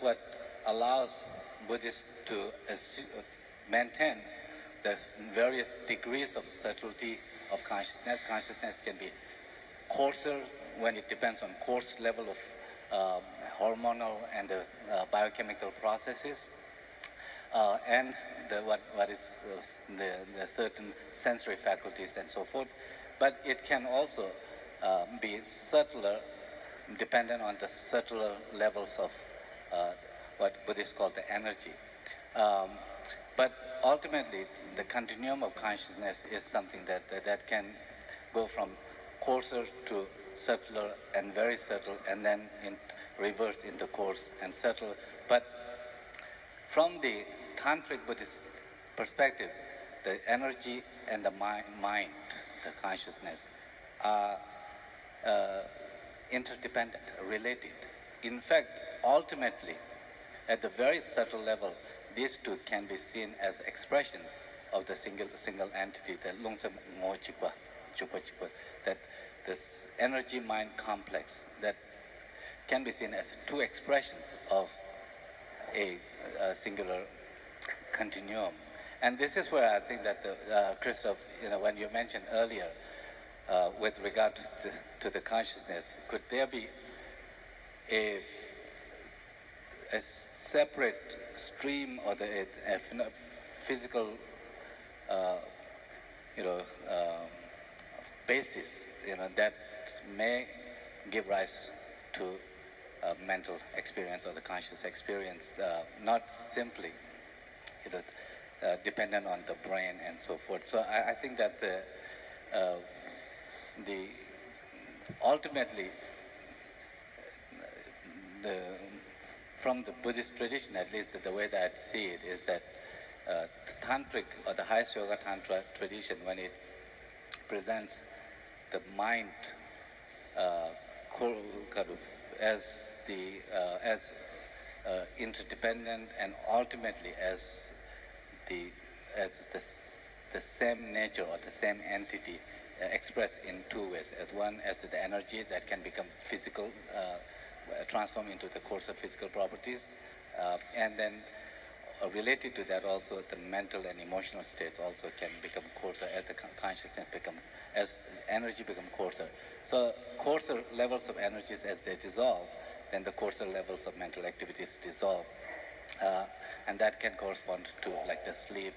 what allows Buddhists to maintain the various degrees of subtlety of consciousness. Consciousness can be coarser when it depends on coarse level of hormonal and biochemical processes, and what is the certain sensory faculties and so forth. But it can also be subtler, dependent on the subtler levels of what Buddhists call the energy. But ultimately, the continuum of consciousness is something that can go from coarser to subtler and very subtle, and then in reverse into coarse and subtle. But from the Tantric Buddhist perspective, the energy and the mind, the consciousness, are interdependent, related. In fact, ultimately, at the very subtle level, these two can be seen as expression of the single entity, the lungsam ngo chikwa, that this energy-mind complex that can be seen as two expressions of a singular continuum. And this is where I think that Christoph, when you mentioned earlier, with regard to the consciousness, could there be a separate stream or a physical, basis, that may give rise to mental experience or the conscious experience, not simply, dependent on the brain and so forth. So I think that ultimately, from the Buddhist tradition, at least the way that I see it, is that the Tantric or the highest Yoga Tantra tradition, when it presents the mind as interdependent and ultimately as the same nature or the same entity expressed in two ways. One as the energy that can become physical, transform into the coarser physical properties, and then related to that also the mental and emotional states also can become coarser as the consciousness as energy become coarser. So coarser levels of energies, as they dissolve, then the coarser levels of mental activities dissolve, and that can correspond to like the sleep,